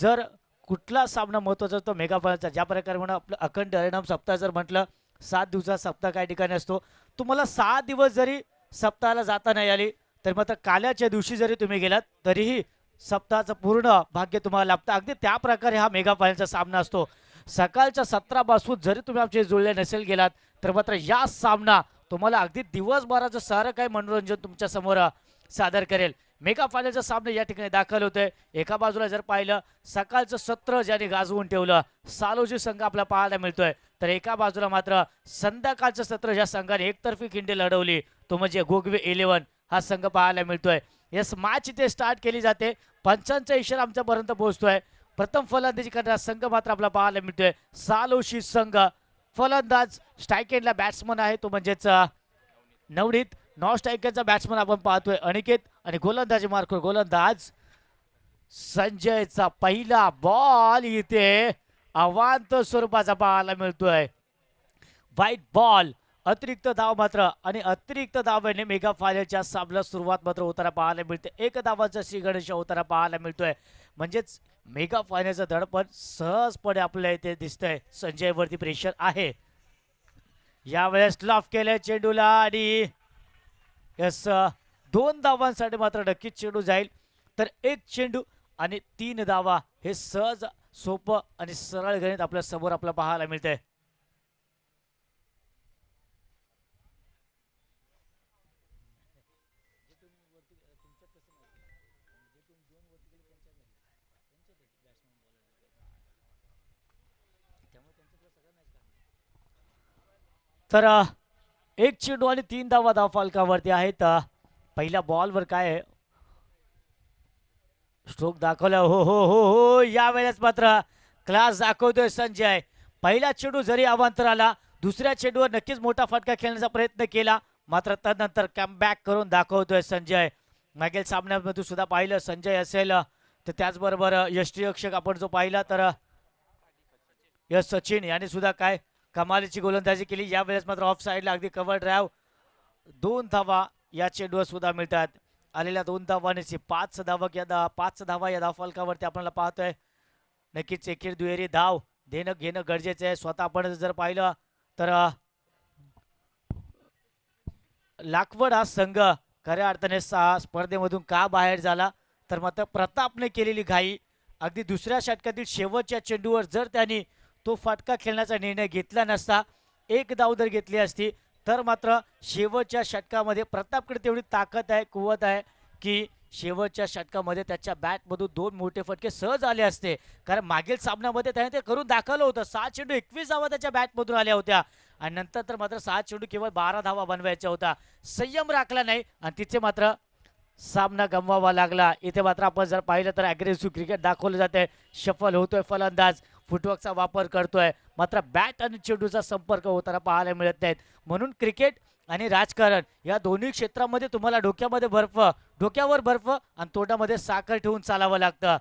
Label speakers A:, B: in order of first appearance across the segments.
A: जर कुठला सामना महत्त्वाचा असतो मेगा फायनलचा, ज्या प्रकारे म्हणून आपलं अखंड हरिनाम सप्ताह जर म्हटलं 7 दिवसाचा सप्ताह काही ठिकाणी असतो, तुम्हाला 6 दिवस जरी सप्ताहाला जाता नाही आली तर मात्र काल्याच्या दिवशी जरी तुम्ही गेलात तरीही सप्ताहाचं पूर्ण भाग्य तुम्हाला लाभतं. अगदी त्या प्रकारे हा मेगा फायनलचा सामना असतो. सकाळच्या 17 पासून जरी तुम्ही आमचे जुळले नसेल गेलात तर मात्र या सामना तुम्हाला अगदी दिवसभराचं सारं काही मनोरंजन तुमच्या समोर सादर करेल. मेगा फायनलचा सामना या ठिकाणी दाखल होतोय. एका बाजूला जर पाहिलं सकाळचं सत्र ज्याने गाजवून ठेवलं सालोजी संघ आपल्याला पाहायला मिळतोय, तर एका बाजूला मात्र संध्याकाळचं सत्र ज्या संघाने एकतर्फी खिंडी लढवली तो म्हणजे गोगवे 11 हा संघ पाहायला मिळतोय. यस, मॅच इथे स्टार्ट केली जाते. पंचांचा इशारा आमच्यापर्यंत पोहोचतोय. प्रथम फलंदाजी करणारा संघ मात्र आपल्याला पाहायला मिळतोय सालोशी संघ. फलंदाज स्ट्राईक एंडला बॅट्समन आहे तो म्हणजेच नवनीत. नॉन स्ट्रायकरचा बॅट्समन आपण पाहतोय अनिकेत आणि गोलंदाजी मार्क गोलंदाज संजयचा पहिला बॉल इथे अवांत स्वरूपाचा पाहायला मिळतोय. व्हाईट बॉल, अतिरिक्त धाव मात्र आणि अतिरिक्त धावेने मेगा फायनलच्या सामन्याला सुरुवात मात्र होताना पाहायला मिळते. एक धावाचा श्री गणेश होताना पाहायला मिळतोय. म्हणजेच मेगा फायनलचं धडपण सहजपणे आपल्याला इथे दिसतंय. संजयवरती प्रेशर आहे. यावेळेस लॉफ केलंय चेंडूला आणि यस 2 धावांसाठी मात्र नक्कीच चेंडू जाईल. तर एक चेंडू आणि 3 धावा हे सहज सोपं आणि सरळ गणित आपल्या समोर आपल्याला पाहायला मिळतंय. तर एक चेंडू आणि 3 धावा धाव फलकावरती आहेत. पहिल्या बॉलवर काय स्ट्रोक दाखवला. हो हो हो हो, यावेळेस मात्र क्लास दाखवतोय संजय. पहिला चेंडू जरी अवांतर आला, दुसऱ्या चेंडूवर नक्कीच मोठा फटका खेळण्याचा प्रयत्न केला, मात्र त्यानंतर कमबॅक करून दाखवतोय संजय. मागील सामन्यामध्ये सुद्धा पाहिलं संजय असेल तर त्याचबरोबर यष्टीरक्षक आपण जो पाहिला तर यश सचिन याने सुद्धा काय कमालीची गोलंदाजी केली. यावेळेस मात्र ऑफ साईडला अगदी कव्हर ड्राईव्ह 2 धावा या चेंडूवर सुद्धा मिळतात. आलेल्या 2 धावांनी 5 धावा या धाव फलकावरती आपल्याला पाहतोय. नक्कीच एकेर दुहेरी धाव देणं घेणं गरजेचं आहे. स्वतः आपण जर पाहिलं तर लाखवड हा संघ खऱ्या अर्थाने स्पर्धेमधून का बाहेर झाला तर मात्र प्रतापने केलेली घाई. अगदी दुसऱ्या षटकातील शेवटच्या चेंडूवर जर त्यांनी तो फटका खेळण्याचा निर्णय घेतला नसता, एक धाव जर घेतली असती तर मात्र शेवटच्या षटकामध्ये प्रतापकडे तेवढी ताकद आहे, कुवत आहे की शेवटच्या षटकामध्ये त्याच्या बॅटमधून 2 मोठे फटके सहज आले असते. कारण मागील सामन्यामध्ये त्याने ते करून दाखवलं होतं. 6 चेंडू 21 धावा त्याच्या बॅटमधून आल्या होत्या आणि नंतर तर मात्र 6 चेंडू केवळ 12 धावा बनवायच्या होता. संयम राखला नाही आणि तिथे मात्र सामना गमवावा लागला. इथे मात्र आपण जर पाहिलं तर अग्रेसिव्ह क्रिकेट दाखवलं जाते. शफल होतोय फलंदाज, फुटवर्कचा वापर करतोय, मात्र बॅट आणि चेंडूचा संपर्क होताना पाहायला मिळत नाहीत. म्हणून क्रिकेट आणि राजकारण या दोन्ही क्षेत्रामध्ये तुम्हाला डोक्यावर बर्फ आणि तोंडामध्ये साखर ठेवून चालावं लागतं.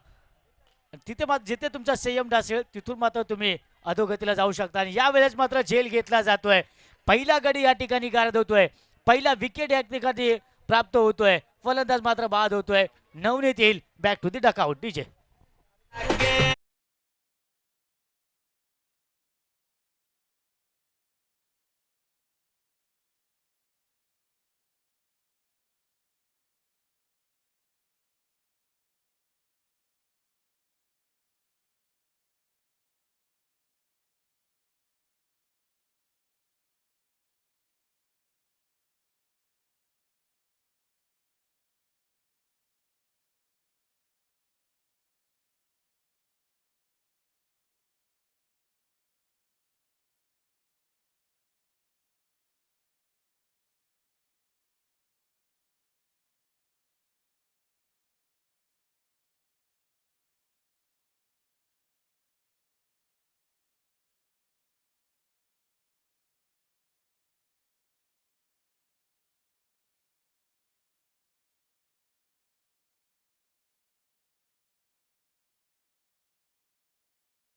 A: तिथे मात्र जिथे तुमचा संयम असेल तिथून मात्र तुम्ही अधोगतीला जाऊ शकता. आणि यावेळेस मात्र झेल घेतला जातोय. पहिला गडी या ठिकाणी गारद होतोय. पहिला विकेट या ठिकाणी प्राप्त होतोय. फलंदाज मात्र बाद होतोय. नवनीत येईल back to the dugout. DJ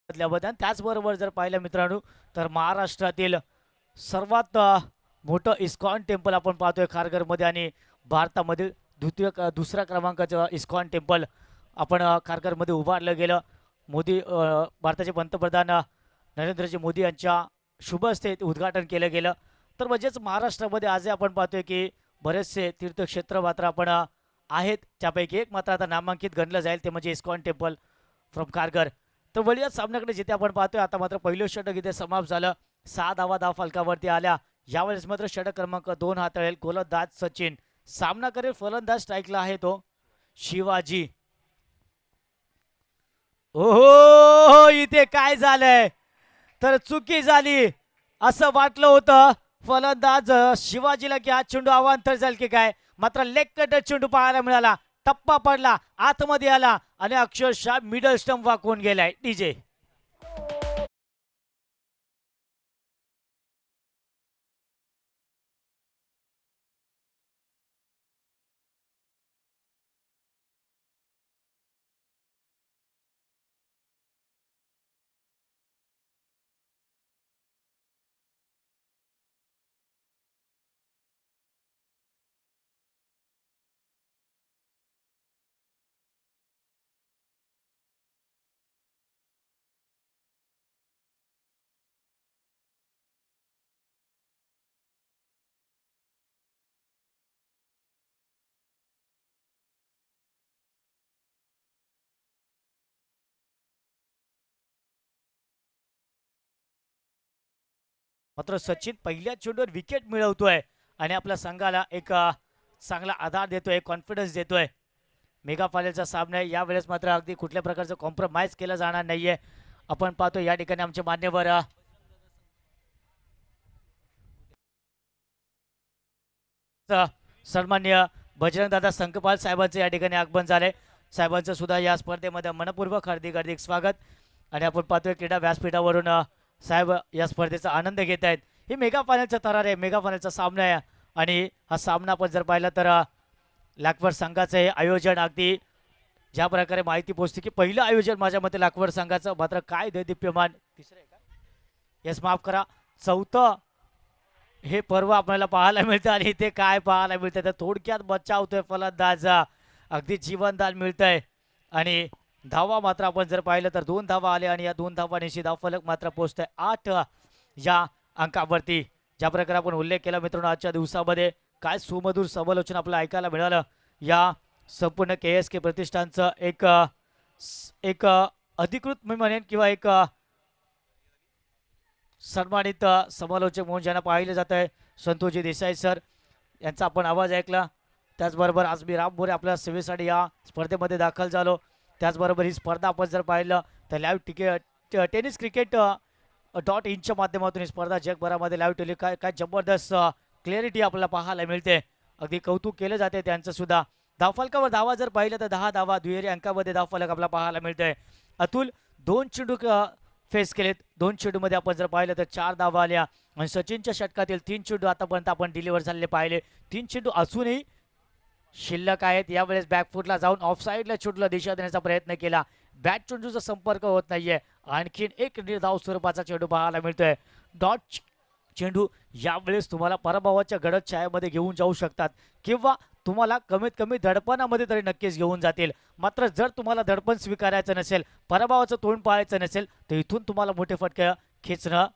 A: त्याचबरोबर जर पाहिलं मित्रांनो तर महाराष्ट्रातील सर्वात मोठं इस्कॉन टेम्पल आपण पाहतोय खारघरमध्ये आणि भारतामध्ये दुसऱ्या क्रमांकाचं इस्कॉन टेम्पल आपण खारघरमध्ये उभारलं गेलं. भारताचे पंतप्रधान नरेंद्रजी मोदी यांच्या शुभ हस्ते ते उद्घाटन केलं गेलं. तर म्हणजेच महाराष्ट्रामध्ये आजही आपण पाहतोय की बरेचसे तीर्थक्षेत्र मात्र आपण आहेत. त्यापैकी एक मात्र आता नामांकित गणलं जाईल ते म्हणजे इस्कॉन टेम्पल फ्रॉम कारगर. तर वळूयाच सामन्याकडे, जिथे आपण पाहतोय आता मात्र पहिलं षटक इथे समाप्त झालं. 6 धावा धाव फलकावरती आल्या. यावेळेस मात्र षटक क्रमांक 2 हाताळेल गोलंदाज सचिन. सामना करेल फलंदाज स्ट्राईकला आहे तो शिवाजी. ओहो, इथे काय झालंय, तर चुकी झाली असं वाटलं होतं फलंदाज शिवाजीला की हा चेंडू अवांतर जाईल की काय, मात्र लेग कटर चेंडू पाहायला मिळाला. टप्पा पडला, आतमध्ये आला आणि अक्षरशः मिडल स्टंप वाकवून गेलाय. डीजे मात्र सचिन पहिल्या चेंडूवर विकेट मिळवतोय आणि आपल्या संघाला एक चांगला आधार देतोय, कॉन्फिडन्स देतोय. मेगा फायनलचा सामना आहे. यावेळेस मात्र अगदी कुठल्या प्रकारचं कॉम्प्रोमाइज केलं जाणार नाहीये. आपण पाहतो या ठिकाणी आमचे मान्यवर सन्मान्य बजरंगदादा संकपाल साहेबांचे या ठिकाणी आगमन झाले. साहेबांचं सुद्धा या स्पर्धेमध्ये मनपूर्वक हार्दिक हार्दिक स्वागत. आणि आपण पाहतोय क्रीडा व्यासपीठावरून साहेब या स्पर्धेचा आनंद घेत आहेत. ही मेगा फायनलचा थरार आहे, मेगा फायनलचा सामना आहे. आणि हा सामना आपण जर पाहिला तर लाखवर संघाचं हे आयोजन अगदी ज्या प्रकारे माहिती पोहोचते की पहिलं आयोजन माझ्या मते लाखवर संघाचं, मात्र काय दैदिप्यमान. तिसरं आहे का, येस माफ करा, चौथं हे पर्व आपल्याला पाहायला मिळतं. आणि इथे काय पाहायला मिळतं तर थोडक्यात बचावतोय फलंदाज, अगदी जीवनदान मिळतंय. आणि धावा मात्र आपण जर पाहिलं तर 2 धावा आल्या आणि या 2 धावांशी धावफलक मात्र पोहोचतंय 8 या अंकावरती. ज्या प्रकारे आपण उल्लेख केला मित्रांनो, आजच्या दिवसामध्ये काय सुमधुर समालोचन आपल्याला ऐकायला मिळालं. या संपूर्ण KSK प्रतिष्ठानचं एक अधिकृत मी म्हणेन किंवा एक सन्मानित समालोचक म्हणून ज्यांना पाहिलं जात आहे संतोषजी देसाई सर यांचा आपण आवाज ऐकला. त्याचबरोबर आज मी राम मोरे आपल्या सेवेसाठी या स्पर्धेमध्ये दाखल झालो. त्याचबरोबर ही स्पर्धा आपण जर पाहिलं तर लाईव्ह टिकेट टेनिस क्रिकेट .inच्या माध्यमातून ही स्पर्धा जगभरामध्ये लाईव्ह टेली काय जबरदस्त क्लॅरिटी आपल्याला पाहायला मिळते. अगदी कौतुक केलं जाते त्यांचं सुद्धा. धावफलकावर धावा जर पाहिलं तर 10 धावा, दुहेरी अंकामध्ये धावफलक आपल्याला पाहायला मिळतंय. अतुल 2 चेंडू फेस केलेत, 2 चेंडूमध्ये आपण जर पाहिलं तर 4 धावा आल्या. आणि सचिनच्या षटकातील 3 चेंडू आतापर्यंत आपण डिलिव्हर झालेले पाहिले. 3 चेंडू असूनही शिल्लक आहेत. यावेळेस बॅकफुटला जाऊन ऑफसाईडला चेंडूला दिशा देण्याचा प्रयत्न केला, बॅट चेंडूचा संपर्क होत नाहीये. आणखीन एक निर्धाव स्वरूपाचा चेंडू पाहायला मिळतोय. डॉट चेंडू यावेळेस तुम्हाला पराभवाच्या गडद छायामध्ये घेऊन जाऊ शकतात किंवा तुम्हाला कमीत कमी दडपणामध्ये तरी नक्कीच घेऊन जातील. मात्र जर तुम्हाला दडपण स्वीकारायचं नसेल, पराभवाचं तोंड पाहायचं नसेल, तर इथून तुम्हाला मोठे फटके खेचणं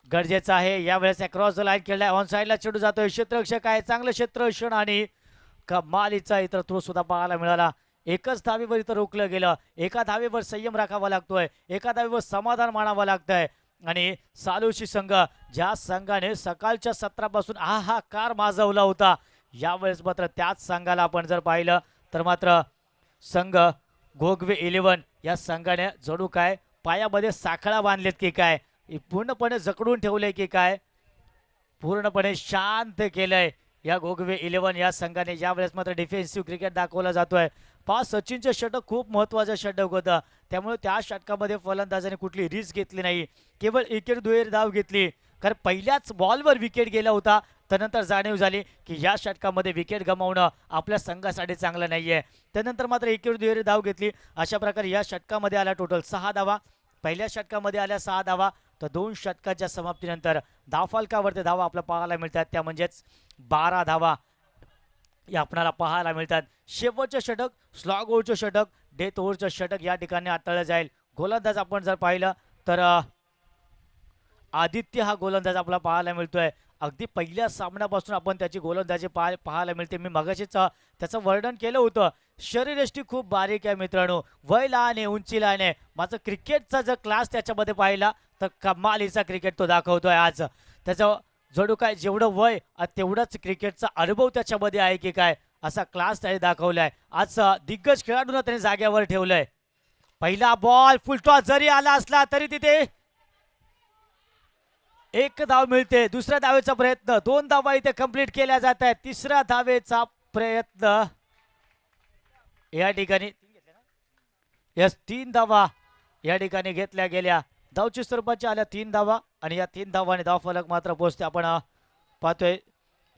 A: गरजेचं आहे. यावेळेस क्रॉस द लाईन खेळलाय, ऑन साईडला चेंडू जातोय, क्षेत्ररक्षक आहे, चांगलं क्षेत्ररक्षण आणि कमालीचा इतर थ्रो सुद्धा पाहायला मिळाला. एकच धावेवर इथं रोखलं गेलं. एका धावेवर संयम राखावा लागतोय, एका धावेवर समाधान मानावं लागतंय. आणि सालुशी संघ ज्या संघाने सकाळच्या सत्रापासून हाहाकार माजवला होता, यावेळेस मात्र त्याच संघाला आपण जर पाहिलं तर मात्र संघ गोगवे 11 या संघाने जणू काय पायामध्ये साखळा बांधलेत की काय, पूर्णपणे जकडून ठेवले की काय, पूर्णपणे शांत केलंय या गोगवे 11 या संघाने. यावेळेस मात्र डिफेन्सिव्ह क्रिकेट दाखवला जातोय. सचिनचं षटक खूप महत्त्वाचं षटक होतं, त्यामुळे त्या षटकामध्ये फलंदाजाने कुठली रिस्क घेतली नाही, केवळ एकेर दुहेरी धाव घेतली. कारण पहिल्याच बॉलवर विकेट गेला होता, त्यानंतर जाणीव झाली की या षटकामध्ये विकेट गमावणं आपल्या संघासाठी चांगलं नाहीये. त्यानंतर मात्र एकेर दुहेरी धाव घेतली. अशा प्रकारे या षटकामध्ये आला टोटल 6 धावा. पहिल्या षटकामध्ये आल्या 6 धावा, तर 2 षटकाच्या समाप्तीनंतर धावफलकावरती धावा आपल्याला पाहायला मिळतात, त्या म्हणजेच 12 धावा या आपल्याला पाहायला मिळतात. शेवटचं षटक स्लॉग ओव्हरचं षटक डेथ ओव्हरचं षटक या ठिकाणी हाताळलं जाईल. गोलंदाज आपण जर पाहिलं तर आदित्य हा गोलंदाज आपला पाहायला मिळतोय. अगदी पहिल्या सामन्यापासून आपण त्याची गोलंदाजी पाहायला मिळते. मी मगाशीच त्याचं वर्णन केलं होतं. शरीरयष्टी खूप बारीक आहे मित्रांनो, वय लहान आहे, उंची लहान आहे. माझं क्रिकेटचा जर क्लास त्याच्यामध्ये पाहिला तर कमालीचा क्रिकेट तो दाखवतोय. आज त्याचं जणू काय जेवढं वय तेवढाच क्रिकेटचा अनुभव त्याच्यामध्ये आहे की काय, असा क्लास त्याने दाखवलाय. आज दिग्गज खेळाडूंना त्याने जाग्यावर ठेवलंय. पहिला बॉल फुलटॉस जरी आला असला तरी तिथे एक धाव मिळते. दुसऱ्या धावेचा प्रयत्न, 2 धावा इथे कंप्लीट केल्या जात आहेत. तिसऱ्या धावेचा प्रयत्न या ठिकाणी, यस 3 धावा या ठिकाणी घेतल्या गेल्या. धावची स्वरूपाच्या आल्या 3 धावा आणि या 3 धावाने धाव फलक मात्र पोहोचते. आपण पाहतोय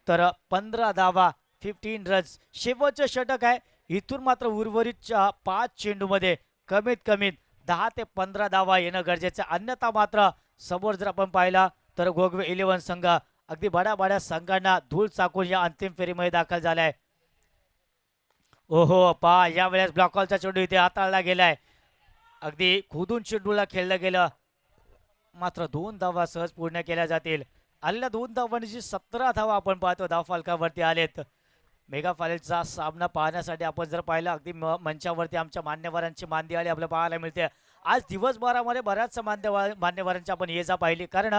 A: तर 15 धावा, 15 रन्स. शेवटचं षटक आहे. इथून मात्र उर्वरित 5 चेंडूमध्ये कमीत कमी 10 ते 15 धावा येणं गरजेचं आहे. अन्यथा मात्र समोर जर आपण पाहिला तर गोगवे 11 संघ अगदी बड्या संघांना धूळ चाकून या अंतिम फेरीमध्ये दाखल झालाय. ओहो पा यावेळेस ब्लॉकॉलचा चेंडू इथे हाताळला गेलाय. अगदी खोदून चेंडूला खेळलं गेलं. मात्र 2 धावा सहज पूर्ण केल्या जातील. आलेल्या 2 धावांची 17 धावा आपण पाहतो धाव फलकावरती आलेत. मेगा फायनलचा सामना पाहण्यासाठी आपण जर पाहिलं अगदी मंचावरती आमच्या मान्यवरांची मांदियाळी आपल्याला पाहायला मिळते. आज दिवसभरामध्ये बऱ्याचशा मान्यवरांची आपण ये जा पाहिली, कारण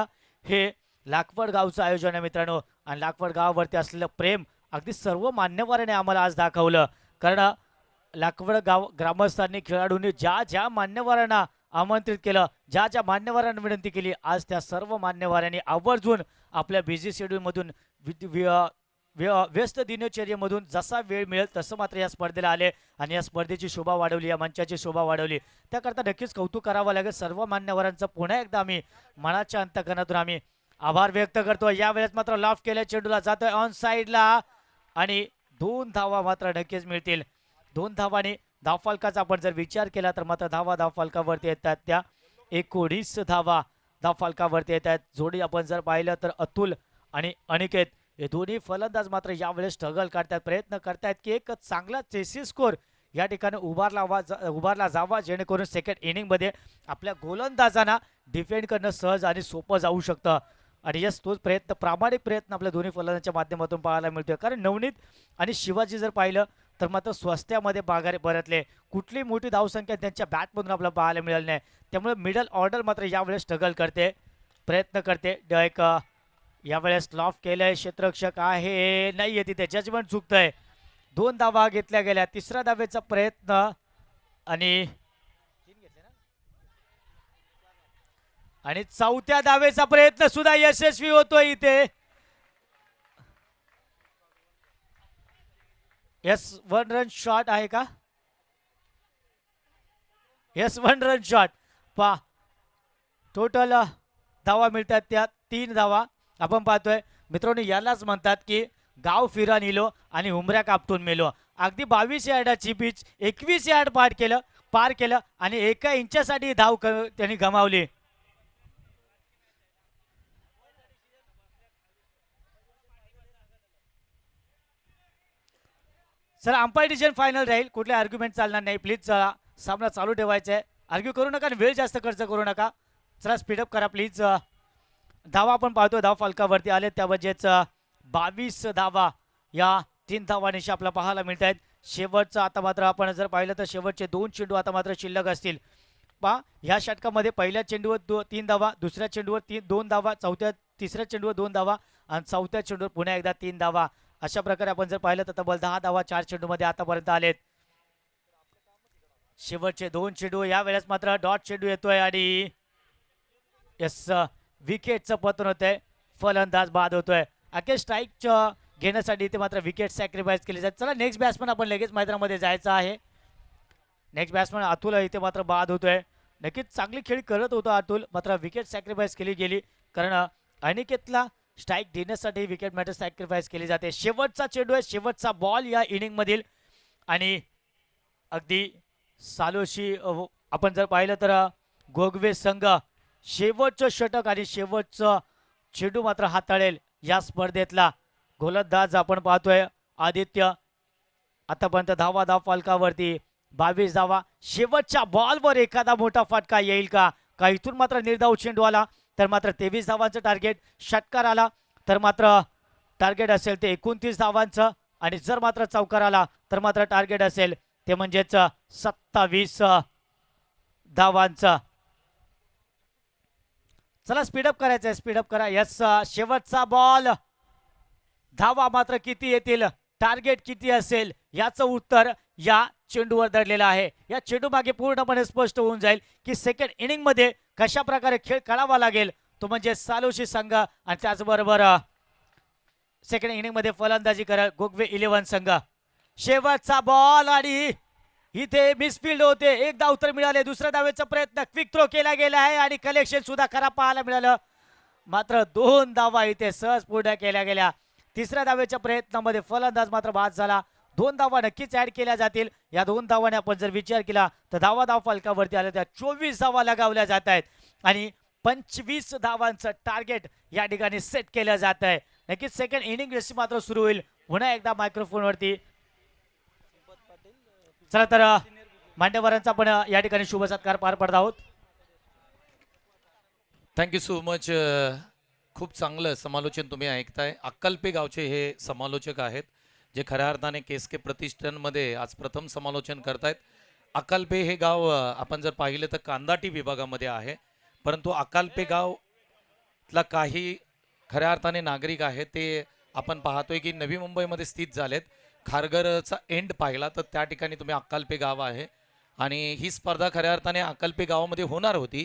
A: हे लाखवड गावचं आयोजन आहे मित्रांनो. आणि लाखवड गावावरती असलेलं प्रेम अगदी सर्व मान्यवरांनी आम्हाला आज दाखवलं. कारण लाखवड गाव ग्रामस्थांनी, खेळाडूंनी ज्या मान्यवरांना आमंत्रित केलं, ज्या मान्यवरांना विनंती केली, आज त्या सर्व मान्यवरांनी आवर्जून आपल्या बिझी शेड्यूलमधून व्यस्त दिनचर्येमधून जसा वेळ मिळेल तसं मात्र या स्पर्धेला आले आणि या स्पर्धेची शोभा वाढवली, या मंचाची शोभा वाढवली. त्याकरता नक्कीच कौतुक करावं लागेल सर्व मान्यवरांचं. पुन्हा एकदा आम्ही मनाच्या अंतकरणातून आम्ही आभार व्यक्त करतो. यावेळेस मात्र लॉफ्ट केल्या चेंडूला जातोय ऑन साईडला आणि 2 धावा मात्र नक्कीच मिळतील. 2 धावांनी धावफलकाचा आपण जर विचार केला तर मात्र धावफलकावरती येतात त्या 19 धावा धावफलकावरती येत आहेत. जोडी आपण जर पाहिलं तर अतुल आणि अनिकेत हे दोन्ही फलंदाज मात्र यावेळेस स्ट्रगल करतात, प्रयत्न करतायत की एक चांगला चेसी स्कोर या ठिकाणी उभारला जावा, जेणेकरून सेकंड इनिंगमध्ये आपल्या गोलंदाजांना डिफेंड करणं सहज आणि सोपं जाऊ शकतं. आणि यस तोच प्रयत्न, प्रामाणिक प्रयत्न आपल्या दोन्ही फलंदाजांच्या माध्यमातून पाहायला मिळतोय. कारण नवनीत आणि शिवाजी जर पाहिलं तर मात्र स्वस्त्यामध्ये बागारे परतले. कुठली मोठी धावसंख्या त्यांच्या बॅटमधून आपल्याला पाहायला मिळाली नाही. त्यामुळे मिडल ऑर्डर मात्र यावेळेस स्ट्रगल करते, प्रयत्न करते. एक यावेळेस लॉफ्ट केलंय, क्षेत्ररक्षक आहे नाहीये तिथे, जजमेंट चुकतंय. 2 धावा घेतल्या गेल्या. तिसऱ्या धावेचा प्रयत्न आणि चौथ्या धावेचा प्रयत्न सुद्धा यशस्वी होतोय इथे. यस 1 रन शॉट आहे का? Yes 1 run shot. पा टोटल धावा मिळतात त्या 3 धावा आपण पाहतोय मित्रांनो. यालाच म्हणतात की गाव फिरा निलो आणि उमऱ्या कापतून मेलो. अगदी 22 यार्डाची पिच 21 यार्ड पार केलं आणि 1 इंचासाठी धाव त्यांनी गमावली. चला अंपायर डिसिजन फायनल राहील, कुठले आर्ग्युमेंट चालणार नाही. प्लीज सामना चालू ठेवायचा आहे, आर्ग्यू करू नका आणि वेळ जास्त खर्च करू नका. चला स्पीडअप करा प्लीज. धावा आपण पाहतो धाव फलकावरती आले त्यावजेच 22 धावा या 3 धावांशी आपल्याला पाहायला मिळत आहेत. शेवटचं आता मात्र आपण जर पाहिलं तर शेवटचे 2 चेंडू आता मात्र शिल्लक असतील. पहा ह्या षटकामध्ये पहिल्या चेंडूवर 3 धावा, दुसऱ्या चेंडूवर 2 धावा, तिसऱ्या चेंडूवर 2 धावा आणि चौथ्या चेंडूवर पुन्हा एकदा 3 धावा. अशा प्रकारे आपण जर पाहिलं तर तब्बल 10 धावा 4 चेंडूमध्ये आतापर्यंत आलेत. शेवटचे 2 चेंडू यावेळेस मात्र डॉट चेंडू येतोय आणि यस विकेटचं पतन होतंय, फलंदाज बाद होतोय. अखेर स्ट्राईक घेण्यासाठी इथे मात्र विकेट सॅक्रिफाईस केली जाते. चला नेक्स्ट बॅट्समन आपण लगेच मैदानामध्ये जायचं आहे. नेक्स्ट बॅट्समन अतुल इथे मात्र बाद होतोय. नक्कीच चांगली खेळी करत होता अतुल, मात्र विकेट सॅक्रिफाईस केली गेली कारण अनिकेतला स्ट्राईक देण्यासाठी विकेट मॅटर सॅक्रिफाईस केली जाते. शेवटचा चेंडू आहे, शेवटचा बॉल या इनिंग मधील आणि अगदी सालोशी आपण जर पाहिलं तर गोगवे संघ शेवटचं षटक आणि शेवटचं चेंडू मात्र हाताळेल या स्पर्धेतला. गोलंदाज आपण पाहतोय आदित्य. आतापर्यंत धाव फलकावरती 22 धावा. शेवटच्या बॉलवर एखादा मोठा फटका येईल का? का इथून मात्र निर्धाव चेंडू आला तर मात्र 23 धावांचं टार्गेट. षटकार आला तर मात्र टार्गेट असेल ते 29 धावांचं आणि जर मात्र चौकार आला तर मात्र टार्गेट असेल ते म्हणजेच 27 धावांचं. चला स्पीडअप करायचंय, स्पीडअप करा. यस, शेवटचा बॉल. धावा मात्र किती येतील, टार्गेट किती असेल याचं उत्तर या चेंडूवर दडलेलं आहे. या चेंडू मागे पूर्णपणे स्पष्ट होऊन जाईल की सेकंड इनिंग मध्ये कशा प्रकारे खेळ खेळावा लागेल, तो म्हणजे सालोशी संघ आणि त्याचबरोबर सेकंड इनिंग मध्ये फलंदाजी करेल गोगवे 11 संघ. शेवटचा बॉल आणि इथे मिसफिल्ड होते. एक धाव तर मिळाले. दुसऱ्या धावेचा प्रयत्न, क्विक थ्रो केला गेला आहे आणि कलेक्शन सुद्धा खराब पाहायला मिळालं. मात्र 2 धावा इथे सहज पूर्ण केल्या गेल्या. तिसऱ्या धावेच्या प्रयत्नामध्ये फलंदाज मात्र बाद झाला. 2 धावा नक्कीच ऍड केल्या जातील. या 2 धावाने आपण जर विचार केला तर धाव फलकावरती आले त्या 24 धावा लगावल्या जात आहेत आणि 25 धावांचं टार्गेट या ठिकाणी सेट केलं जात आहे. नक्कीच सेकंड इनिंग जशी मात्र सुरू होईल. पुन्हा एकदा मायक्रोफोनवरती चला तर मान्यवरांचा पण या ठिकाणी शुभ सत्कार पार पडत आहोत.
B: Thank you so much. खूप चांगलं समालोचन तुम्ही ऐकताय. अक्कलपे गावचे हे समालोचक आहेत जे खऱ्या अर्थाने केसके प्रतिष्ठानमध्ये आज प्रथम समालोचन करतायत. अक्कलपे हे गाव आपण जर पाहिलं तर कांदाटी विभागामध्ये आहे, परंतु अक्कलपे गावला काही खऱ्या अर्थाने नागरिक आहेत ते आपण पाहतोय की नवी मुंबईमध्ये स्थित झालेत. खारघरचा एंड पाहिला तर त्या ठिकाणी तुम्ही अक्कलपे गाव आहे आणि ही स्पर्धा खऱ्या अर्थाने अक्कलपे गावामध्ये होणार होती,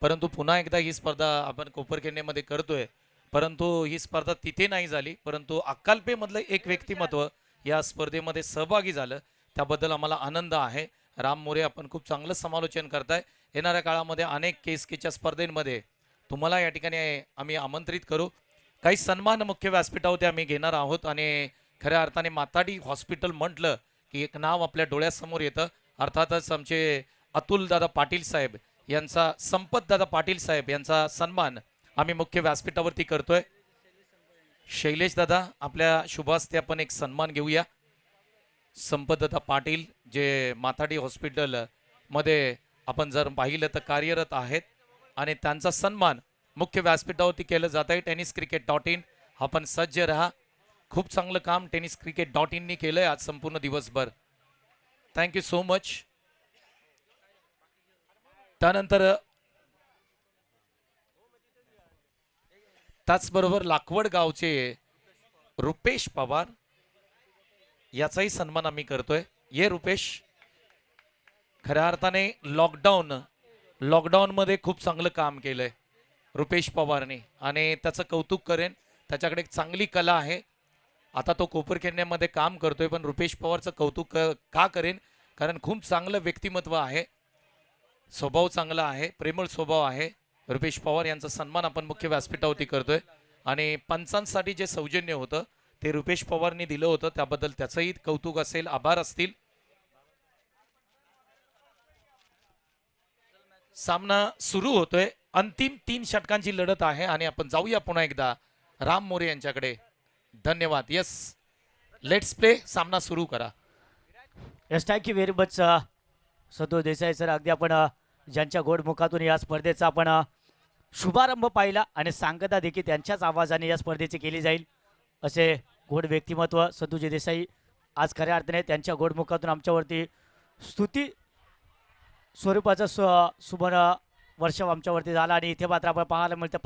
B: परंतु पुन्हा एकदा ही स्पर्धा आपण कोपरखेडणेमध्ये करतोय. परंतु ही स्पर्धा तिथे नाही झाली, परंतु अक्कलपेमधलं एक व्यक्तिमत्व या स्पर्धेमध्ये सहभागी झालं, त्याबद्दल आम्हाला आनंद आहे. राम मोरे, आपण खूप चांगलं समालोचन करताय. येणाऱ्या काळामध्ये अनेक केसकेच्या स्पर्धेमध्ये तुम्हाला या ठिकाणी आम्ही आमंत्रित करू. काही सन्मान मुख्य व्यासपीठावरती आम्ही घेणार आहोत आणि खऱ्या अर्थाने माताडी हॉस्पिटल म्हटलं की एक नाव आपल्या डोळ्यासमोर येतं. अर्थातच आमचे अतुल दादा पाटील साहेब यांचा, संपत दादा पाटील साहेब यांचा सन्मान आम्ही मुख्य व्यासपीठावरती करतोय. शैलेश दादा, आपल्या शुभास्ते आपण एक सन्मान घेऊया. संपत दादा पाटील जे माथाडी हॉस्पिटल मध्ये आपण जर पाहिलं तर कार्यरत आहेत आणि त्यांचा सन्मान मुख्य व्यासपीठावरती केलं जात आहे. tenniscricket.in आपण सज्ज रहा. खूप चांगलं काम tenniscricket.in नी केलंय आज संपूर्ण दिवसभर. Thank you so much. त्यानंतर त्याचबरोबर लाखवड गावचे रुपेश पवार याचाही सन्मान आम्ही करतोय. ये रुपेश, खऱ्या अर्थाने लॉकडाऊन मध्ये खूप चांगलं काम केलंय रुपेश पवारने आणि त्याचं कौतुक करेन. त्याच्याकडे एक चांगली कला आहे. आता तो कोपरखेडण्यामध्ये काम करतोय, पण रुपेश पवारचं कौतुक का करेन, कारण खूप चांगलं व्यक्तिमत्व आहे, स्वभाव चांगला आहे, प्रेमळ स्वभाव आहे. रुपेश पवार यांचा सन्मान आपण मुख्य व्यासपीठावरती करतोय आणि पंचांसाठी जे सौजन्य होतं ते रुपेश पवारनी दिलं होतं, त्याबद्दल त्याचंही कौतुक असेल, आभार असतील. सामना सुरू होतोय. अंतिम 3 षटकांची लढत आहे आणि आपण जाऊया पुन्हा एकदा राम मोरे यांच्याकडे. धन्यवाद. Yes, let's play. सामना सुरू करा.
A: Yes, thank you very much Santosh Desai sir. अगदी आपण ज्यांच्या गोडमुखातून या स्पर्धेचा आपण शुभारंभ पाहिला आणि सांगता देखील त्यांच्याच आवाजाने या स्पर्धेची केली जाईल असे गोड व्यक्तिमत्व संतोषजी देसाई आज खऱ्या अर्थाने त्यांच्या गोडमुखातून आमच्यावरती स्तुती स्वरूपाचा सुवर्ण वर्षाव आमच्यावरती झाला. आणि इथे मात्र आपण पाहायला मिळतं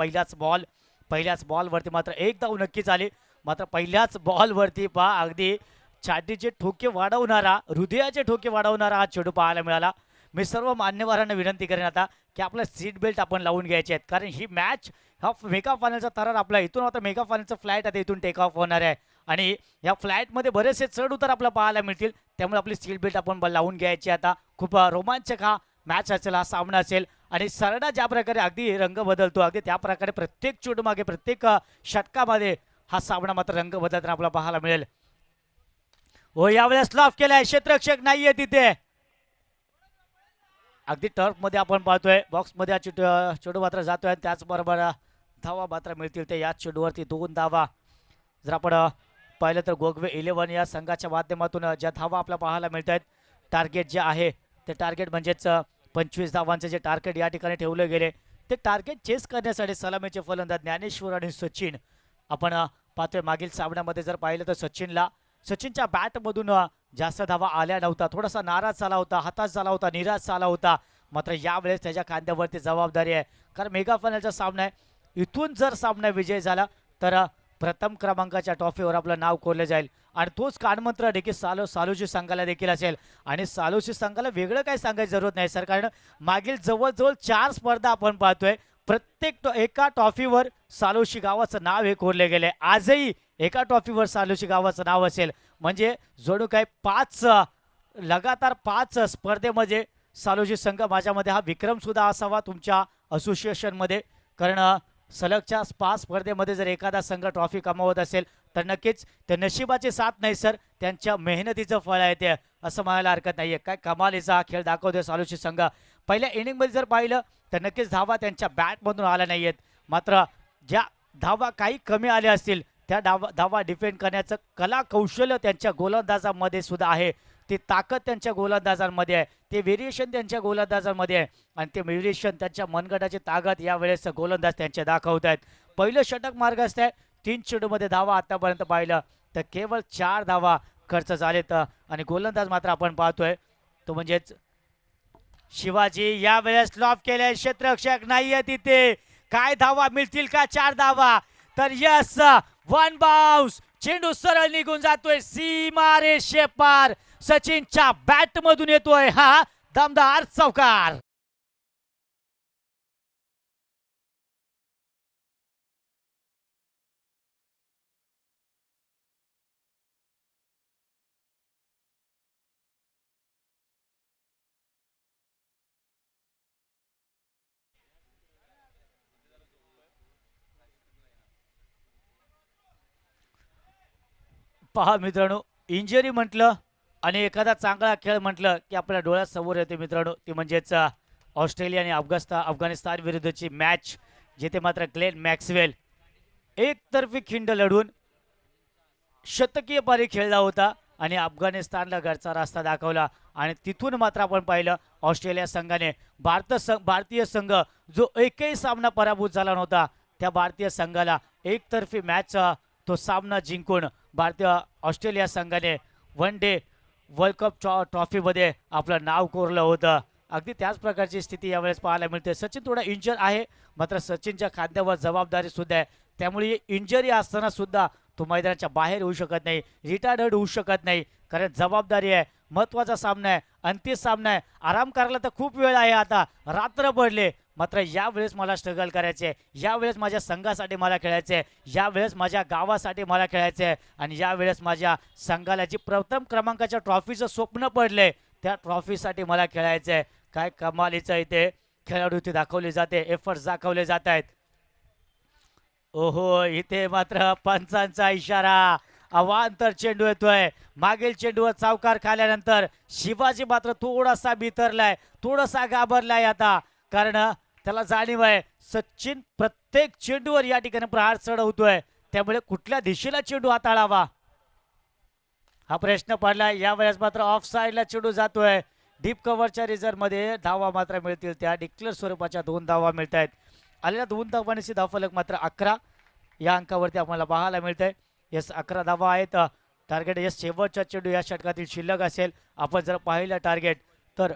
A: पहिल्याच बॉलवरती मात्र एक धाव नक्कीच आली. मात्र पहिल्याच बॉलवरती पहा अगदी छातीचे ठोके वाढवणारा, हृदयाचे ठोके वाढवणारा हा चेंडू पाहायला मिळाला. मी सर्व मान्यवरांना विनंती करेन आता की आपला सीट बेल्ट आपण लावून घ्यायचे आहेत, कारण ही मॅच हा मेगा फायनलचा थरार आपला इथून आता मेगा फायनलचं फ्लाईट आता इथून टेक ऑफ होणार आहे आणि या फ्लाईटमध्ये बरेचसे चढ उतार आपल्याला पाहायला मिळतील, त्यामुळे आपली सीट बेल्ट आपण लावून घ्यायची. आता खूप रोमांचक हा मॅच असेल, हा सामना असेल आणि सरडा ज्या प्रकारे अगदी रंग बदलतो, अगदी त्या प्रकारे प्रत्येक चेंडू मागे प्रत्येक षटकामध्ये हा सामना मात्र रंग बदलताना आपल्याला पाहायला मिळेल. हो, यावेळेस लॉफ केलाय, क्षेत्ररक्षक नाहीये तिथे. अगदी टर्फ मध्ये आपण पाहतोय बॉक्समध्ये चेंडू मात्र जातोय आणि त्याचबरोबर धावा मात्र मिळतील ते या चेंडूवरती 2 धावा. जर आपण पाहिलं तर गोगवे 11 या संघाच्या माध्यमातून ज्या धावा आपल्याला पाहायला मिळत आहेत टार्गेट जे आहे ते टार्गेट म्हणजेच 25 धावांचे जे टार्गेट या ठिकाणी ठेवले गेले ते टार्गेट चेस करण्यासाठी सलामीचे फलंदाज ज्ञानेश्वर आणि सचिन आपण पाहतोय. मागील सामन्यामध्ये जर पाहिलं तर सचिनच्या बॅटमधून जास्त धावा आल्या नव्हता, थोडासा नाराज झाला होता, हताश झाला होता, निराश झाला होता. मात्र यावेळेस त्याच्या खांद्यावरती जबाबदारी आहे, कारण मेगा फायनलचा सामना आहे. इथून जर सामना विजय झाला तर प्रथम क्रमांकाच्या ट्रॉफीवर आपलं नाव कोरलं जाईल आणि तोच कानमंत्र देखील सालोशी संघाला देखील असेल. आणि सालोशी संघाला वेगळं काही सांगायची जरूरत नाही सर, कारण मागील जवळजवळ 4 स्पर्धा आपण पाहतोय, प्रत्येक एका ट्रॉफीवर सालोशी गावाचं नाव हे कोरले गेले. आजही एका ट्रॉफीवर सालोशी गावाचं नाव असेल म्हणजे जणू काय लगातार 5 स्पर्धेमध्ये सालोशी संघ माझ्यामध्ये हा विक्रम सुद्धा असावा तुमच्या असोसिएशनमध्ये, कारण सलगच्या 5 स्पर्धेमध्ये जर एखादा संघ ट्रॉफी कमावत असेल तर नक्कीच ते नशिबाची साथ नाही सर, त्यांच्या मेहनतीचं फळ आहे ते, असं म्हणायला हरकत नाहीये. काय कमालीचा हा खेळ दाखवतोय सालोशी संघ. पहिल्या इनिंगमध्ये जर पाहिलं तर नक्कीच धावा त्यांच्या बॅटमधून आल्या नाहीयेत, मात्र ज्या धावा काही कमी आल्या असतील त्या धावा डिफेंड करण्याचं कला कौशल्य त्यांच्या गोलंदाजामध्ये सुद्धा आहे, ती ताकद त्यांच्या गोलंदाजांमध्ये आहे, ते व्हेरिएशन त्यांच्या गोलंदाजांमध्ये आहे आणि ते व्हेरिएशन त्यांच्या मनगटाची ताकद यावेळेस गोलंदाज त्यांचे दाखवत आहेत. पहिलं षटक मार्ग असतंय, 3 चेंडूमध्ये धावा आतापर्यंत पाहिलं तर केवळ 4 धावा खर्च झालेत आणि गोलंदाज मात्र आपण पाहतोय तो म्हणजेच शिवाजी यावेळेस लॉफ केले, क्षेत्ररक्षक नाहीये तिथे, काय धावा मिळतील का? 4 धावा तर यस, 1 बाउन्स, चेंडू सरळ निघून जातोय सीमारेषे पार, सचिनच्या बॅट मधून येतोय हा दमदार चौकार. पहा मित्रांनो, इंजरी म्हटलं आणि एखादा चांगला खेळ म्हटलं की आपल्या डोळ्यासमोर येते मित्रांनो, ती म्हणजेच ऑस्ट्रेलिया आणि अफगाणिस्तान विरुद्धची मॅच, जिथे मात्र ग्लेन मॅक्सवेल एकतर्फी खिंड लढून शतकीय पारी खेळला होता आणि अफगाणिस्तानला घरचा रस्ता दाखवला. आणि तिथून मात्र आपण पाहिलं ऑस्ट्रेलिया संघाने भारतीय संघ जो एकही सामना पराभूत झाला नव्हता त्या भारतीय संघाला एकतर्फी मॅच तो सामना जिंकून ऑस्ट्रेलिया संघाने 1 डे वर्ल्ड कप ट्रॉफीमध्ये आपलं नाव कोरलं होतं. अगदी त्याच प्रकारची स्थिती यावेळेस पाहायला मिळते. सचिन थोडा इंजर आहे, मात्र सचिनच्या खांद्यावर जबाबदारी सुद्धा आहे, त्यामुळे इंजरी असताना सुद्धा तो मैदानाच्या बाहेर होऊ शकत नाही, रिटायर्ड होऊ शकत नाही, कारण जबाबदारी आहे, महत्त्वाचा सामना आहे, अंतिम सामना आहे. आराम करायला तर खूप वेळ आहे, आता रात्र पडले, मात्र यावेळेस मला स्ट्रगल करायचे, यावेळेस माझ्या संघासाठी मला खेळायचे, यावेळेस माझ्या गावासाठी मला खेळायचे आणि यावेळेस माझ्या संघाला जी प्रथम क्रमांकाच्या ट्रॉफीचं स्वप्न पडले त्या ट्रॉफीसाठी मला खेळायचे. काय कमालीचं इथे खेळाडूची दाखवली जाते, एफर्ट्स दाखवले जात आहेत. ओहो, इथे मात्र पंचांचा इशारा, अवांतर चेंडू येतोय, मागील चेंडूवर चौकार खाल्यानंतर शिवाजी मात्र थोडासा बिथरलाय, थोडासा घाबरलाय आता, कारण त्याला जाणीव आहे सचिन प्रत्येक चेंडूवर या ठिकाणी प्रहार चढवतोय, त्यामुळे कुठल्या दिशेला चेंडू हाताळावा हा प्रश्न पडलाय. यावेळेस मात्र ऑफ साईडला चेंडू जातोय, डीप कव्हरच्या रिझर्व्ह मध्ये धावा मात्र मिळतील, त्या डिक्लेअर स्वरूपाच्या 2 धावा मिळत आहेत. आलेल्या 2 धावांची धावफलक मात्र 11 या अंकावरती आपल्याला पाहायला मिळतंय. यस, 11 धावा आहेत. टार्गेट यस शेवटचा चेंडू या षटकातील शिल्लक असेल. आपण जर पाहिलं टार्गेट तर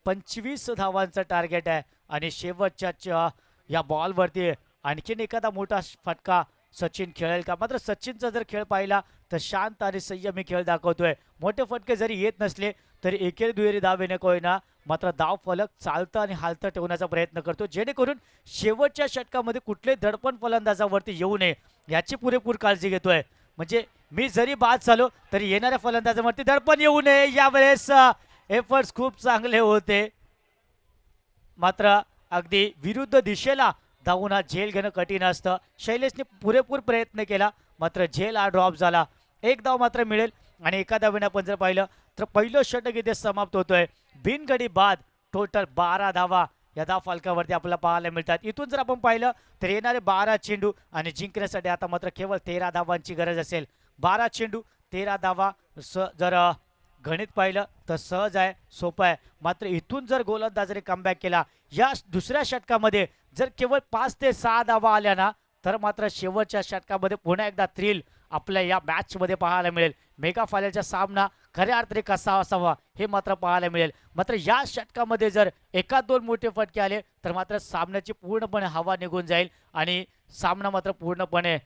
A: 25 धावांचं टार्गेट आहे आणि शेवटच्या या बॉलवरती आणखीन एखादा मोठा फटका सचिन खेळेल का? मात्र सचिनचा जर खेळ पाहिला तर शांत आणि संयमी खेळ दाखवतोय. मोठे फटके जरी येत नसले तरी एकेरी दुहेरी धाव येणे कोयना, मात्र धाव फलक चालतं आणि हालतं ठेवण्याचा प्रयत्न करतो, जेणेकरून शेवटच्या षटकामध्ये कुठले दडपण फलंदाजावरती येऊ नये याची पुरेपूर काळजी घेतोय. म्हणजे मी जरी बाद झालो तरी येणाऱ्या फलंदाजावरती दडपण येऊ नये. यावेळेस एफर्ट्स खूप चांगले होते, मात्र अगदी विरुद्ध दिशेला धावून हा झेल घेणं कठीण असतं. शैलेशने पुरेपूर प्रयत्न केला, मात्र झेल हा ड्रॉप झाला. 1 धाव मात्र मिळेल आणि एका धावेने आपण जर पाहिलं तर पहिलं षटक इथे समाप्त होतोय. बिनगडी बाद टोटल 12 धावा या धाव फलकावरती आपल्याला पाहायला मिळतात. इथून जर आपण पाहिलं तर येणारे 12 चेंडू आणि जिंकण्यासाठी आता मात्र केवळ 13 धावांची गरज असेल. 12 चेंडू 13 धावा जर गणित पाहिलं तर सहज आहे, सोपं आहे. मात्र इथून जर गोलंदाजाने कमबॅक केला, या दुसऱ्या षटकामध्ये जर केवळ 5 ते 6 धावा आल्या ना, तर मात्र शेवटच्या षटकामध्ये पुन्हा एकदा थ्रिल आपल्या या मॅचमध्ये पाहायला मिळेल. मेगा फायनलचा सामना खऱ्या अर्थाने कसा असावा हे मात्र पाहायला मिळेल. मात्र या षटकामध्ये जर एकाच दोन मोठे फटके आले तर मात्र सामन्याची पूर्णपणे हवा निघून जाईल आणि सामना मात्र पूर्णपणे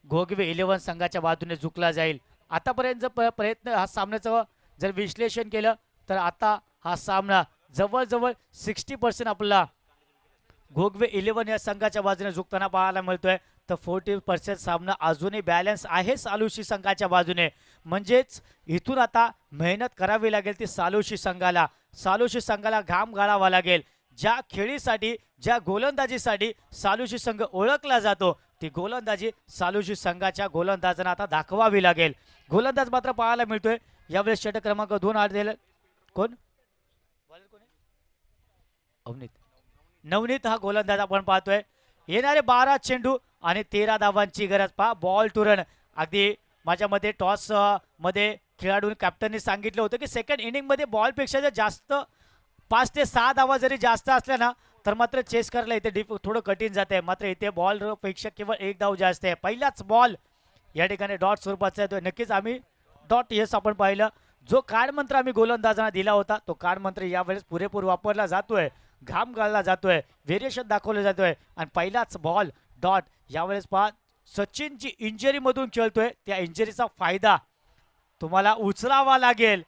A: गोगवे 11 संघाच्या बाजूने झुकला जाईल. आतापर्यंत जर प्रयत्न हा सामन्याचं जर विश्लेषण केलं तर आता हा सामना जवळजवळ 60% आपला गोगवे 11 या संघाच्या बाजूने झुकताना पाहायला मिळतोय. तर 40% सामना अजूनही बॅलन्स आहे सालुशी संघाच्या बाजूने. म्हणजेच इथून आता मेहनत करावी लागेल ती सालुशी संघाला घाम गाळावा लागेल. ज्या खेळीसाठी ज्या गोलंदाजीसाठी सालुशी संघ ओळखला जातो ती गोलंदाजी सालुशी संघाच्या गोलंदाजांना आता दाखवावी लागेल. गोलंदाज मात्र पाहायला मिळतोय यावेळेस षटक क्रमांक 2 आलेला कोण अवनीत नवनीत हा गोलंदाज आपण पाहतोय. येणारे 12 चेंडू आणि 13 धावांची गरज. पहा बॉल टू रन. अगदी माझ्या मते टॉस मध्ये खेळाडू कॅप्टननी सांगितलं होतं की सेकंड इनिंग मध्ये बॉलपेक्षा जर जास्त 5 ते 6 धावा जरी जास्त असल्या ना तर मात्र चेस करायला इथे थोडं कठीण जाते. मात्र इथे बॉल पेक्षा केवळ एक धाव जास्त आहे. पहिलाच बॉल या ठिकाणी डॉट स्वरूपाचा येतोय. नक्कीच आम्ही डॉट येस आपण पाहिलं. जो कार्ड मंत्र आम्ही गोलंदाजांना दिला होता तो कार्ड मंत्र यावेळेस पुरेपूर वापरला जातोय. घाम गाळला जातोय, व्हेरिएशन दाखवलं जातोय आणि पहिलाच बॉल डॉट. यावेळेस पहा सचिन जी इंजरी मधून खेळतोय त्या इंजरीचा फायदा तुम्हाला उचलावा लागेल.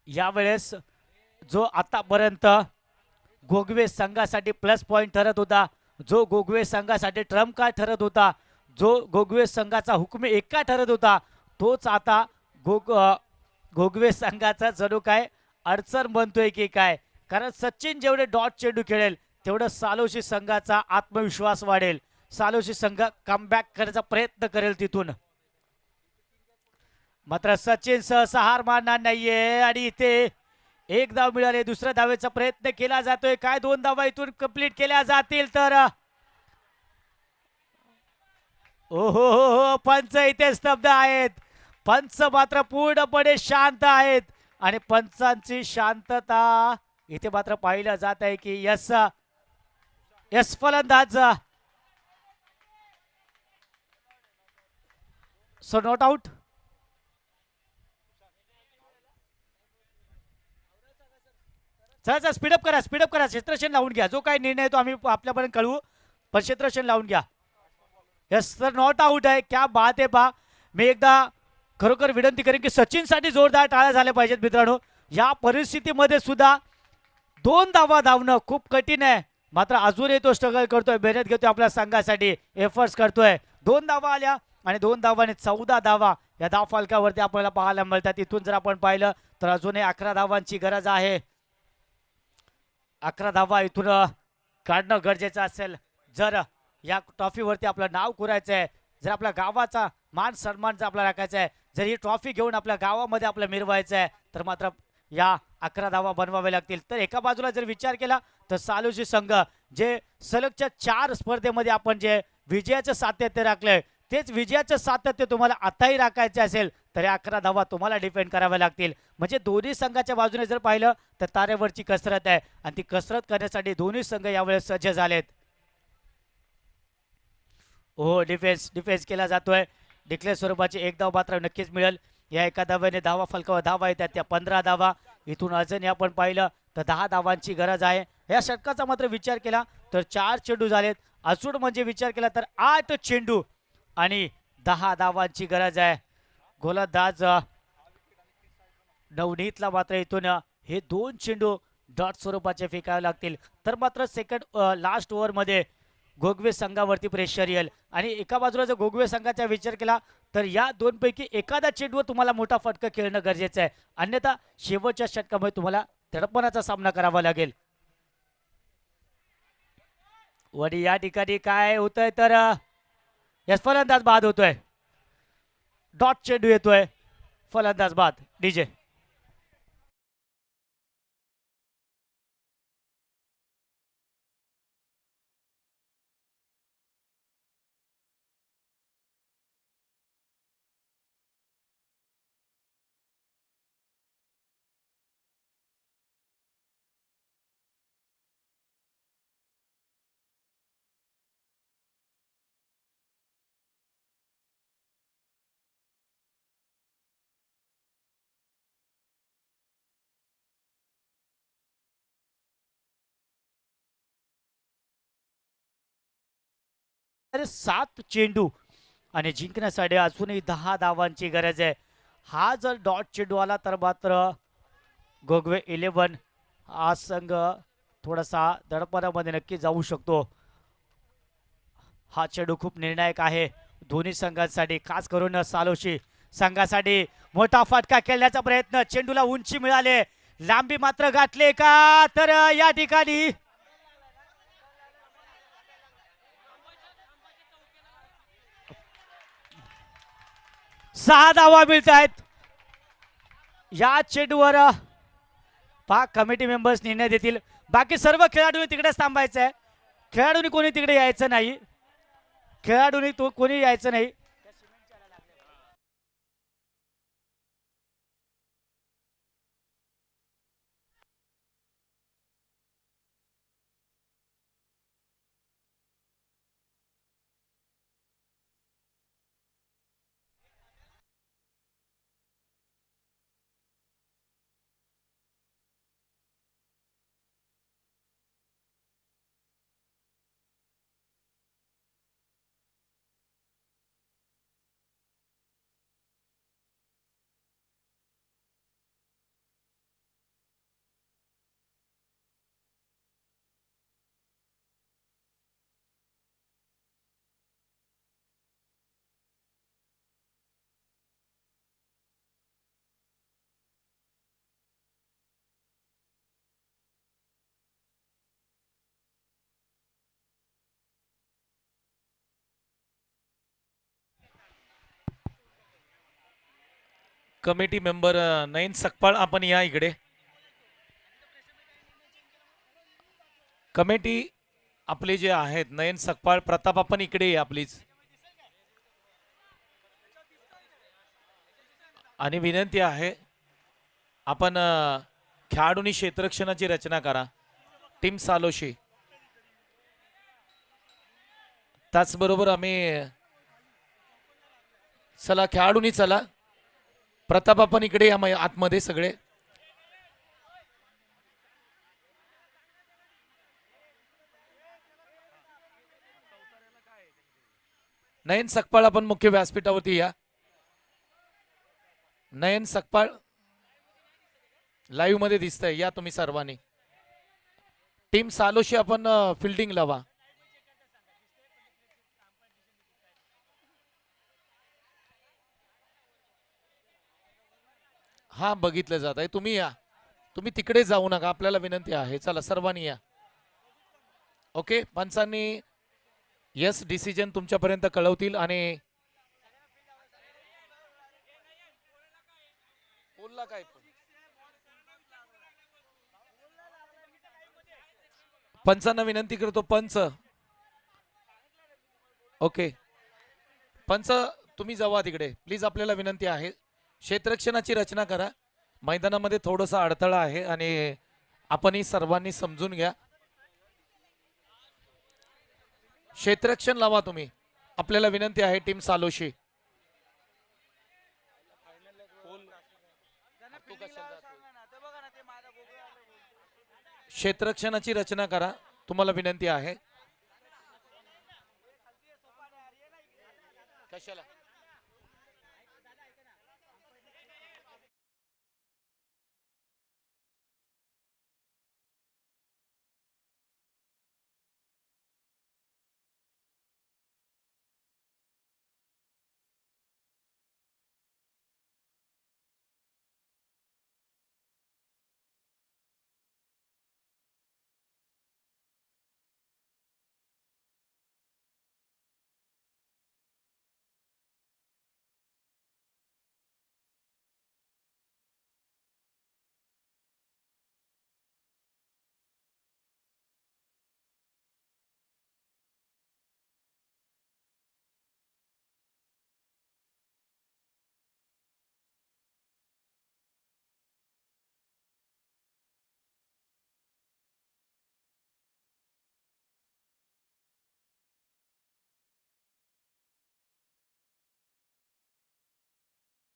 A: यावेळेस जो आतापर्यंत गोगवे संघासाठी प्लस पॉइंट ठरत होता, जो गोगवे संघासाठी ट्रम्प कार्ड ठरत होता, जो गोगवे संघाचा हुकमे एक्का ठरत होता तोच आता गोगवे संघाचा जणू काय अडचण बनतोय की काय. कारण सचिन जेवढे डॉट चेंडू खेळेल तेवढं सालोशी संघाचा आत्मविश्वास वाढेल. सालोशी संघ कमबॅक करण्याचा प्रयत्न करेल तिथून. मात्र सचिन सहसा हार मानणार नाहीये आणि इथे एक धाव मिळाले. दुसऱ्या धावेचा प्रयत्न केला जातोय. काय 2 धावा इथून कंप्लीट केल्या जातील तर ओहो हो पंच इथे स्तब्ध आहेत. पंच मात्र पूर्णपणे शांत आहेत आणि पंचांची शांतता इथे मात्र पाहिलं जात आहे की यस फलंदाज सो नॉट आउट. चला स्पीडअप करा क्षेत्रक्षण लावून घ्या. जो काही निर्णय तो आम्ही आपल्यापर्यंत कळवू पण क्षेत्रक्षण लावून घ्या. यस सर नॉट आउट आहे. क्या बात आहे. पहा मी एकदा खरोखर विनंती करेन की सचिनसाठी जोरदार टाळ्या झाल्या पाहिजेत मित्रांनो. या परिस्थितीमध्ये सुद्धा 2 धावा धावणं खूप कठीण आहे. मात्र अजूनही तो स्ट्रगल करतोय, मेहनत घेतोय आपल्या संघासाठी, एफर्ट्स करतोय. 2 धावा आल्या आणि 2 धावांनी 14 धावा या धाव फलकावरती आपल्याला पाहायला मिळतात. इथून जर आपण पाहिलं तर अजूनही 11 धावांची गरज आहे. 11 धावा इथून काढणं गरजेचं असेल जर या ट्रॉफीवरती आपलं नाव कोरायचं आहे, जर आपल्या गावाचा मान सन्मान जर आपल्याला राखायचा आहे, जर ही ट्रॉफी घेऊन आपल्या गावामध्ये आपलं मिरवायचं आहे तर मात्र या 11 धावा बनवावे लागतील. तर एका बाजूला जर विचार केला तर सालुशी संघ जे सलगच्या 4 स्पर्धेमध्ये आपण जे विजयाचं सातत्य राखलंय तेच विजयाचं सातत्य तुम्हाला आताही राखायचे असेल तर या 11 धावा तुम्हाला डिफेंड कराव्या लागतील. म्हणजे दोन्ही संघाच्या बाजूने जर पाहिलं तर तारेवरची कसरत आहे आणि ती कसरत करण्यासाठी दोन्ही संघ यावेळेस सज्ज झालेत. हो डिफेन्स केला जातोय. डिक्लेअर स्वरूपाची एक धाव मात्र नक्कीच मिळेल. या एका धाव्याने धावा फलकावर धावा येतात त्या 15 धावा. इथून अजूनही आपण पाहिलं तर 10 धावांची गरज आहे. या षटकाचा मात्र विचार केला तर 4 चेंडू झालेत. अचूक म्हणजे विचार केला तर 8 चेंडू आणि 10 धावांची गरज आहे. गोलंदाज नवनीतला मात्र इथून हे 2 चेंडू डॉट स्वरूपाचे फेकावे लागतील तर मात्र सेकंड लास्ट ओव्हरमध्ये गोगवे संघावरती प्रेशर येईल. आणि एका बाजूला जर गोगवे संघाचा विचार केला तर या दोनपैकी एखाद्या चेंडूवर तुम्हाला मोठा फटका खेळणं गरजेचं आहे. अन्यथा शेवटच्या षटकामध्ये तुम्हाला तडपणाचा सामना करावा लागेल. वडी या ठिकाणी काय होतंय तर यस फलंदाज बाद होतोय. डॉट चेंडू येतोय. फलंदाज बाद. डीजे अरे 7 चेंडू आणि जिंकण्यासाठी अजूनही 10 धावांची गरज आहे. हा जर डॉट चेंडू आला तर मात्र गोगवे 11 हा संघ थोडासा दडपणामध्ये नक्की जाऊ शकतो. हा चेंडू खूप निर्णायक आहे दोन्ही संघांसाठी, खास करून सालोशी संघासाठी. मोठा फटका खेळण्याचा प्रयत्न, चेंडूला उंची मिळाले, लांबी मात्र गाठले का, तर या ठिकाणी 6 धावा मिळत आहेत. या चेंडूवर पाक कमिटी मेंबर्स निर्णय देतील. बाकी सर्व खेळाडूंनी तिकडेच थांबायचं आहे. खेळाडूंनी कोणी तिकडे यायचं नाही. खेळाडूंनी तो कोणी यायचं नाही.
B: कमिटी मेंबर नयन सकपाळ, आपण या इकडे. कमिटी आपले जे आहेत नयन सकपाळ, प्रताप आपण इकडे या प्लीज. आणि विनंती आहे आपण खेळाडूंनी क्षेत्ररक्षणाची रचना करा. टीम सालोशी, त्याचबरोबर आम्ही चला खेळाडूंनी चला. प्रताप आपण इकडे या आतमध्ये सगळे. नयन सकपाळ आपण मुख्य व्यासपीठावरती या. नयन सकपाळ लाईव्ह मध्ये दिसतंय, या तुम्ही सर्वांनी. टीम सालोशी आपण फिल्डिंग लावा. हा बघितलं जात आहे. तुम्ही या, तुम्ही तिकडे जाऊ नका, आपल्याला विनंती आहे. चला सर्वांनी या. ओके, पंचांनी यस डिसिजन तुमच्यापर्यंत कळवतील. आणि काय पंचांना विनंती करतो. पंच ओके, पंच तुम्ही जावा तिकडे प्लीज, आपल्याला विनंती आहे. क्षेत्ररक्षणाची रचना करा. मैदानामध्ये थोडासा अडथळा आहे आणि आपणही सर्वांनी समजून घ्या. क्षेत्ररक्षण लावा तुम्ही, आपल्याला विनंती आहे. टीम सालोशी क्षेत्ररक्षणाची रचना करा, तुम्हाला विनंती आहे. कशाला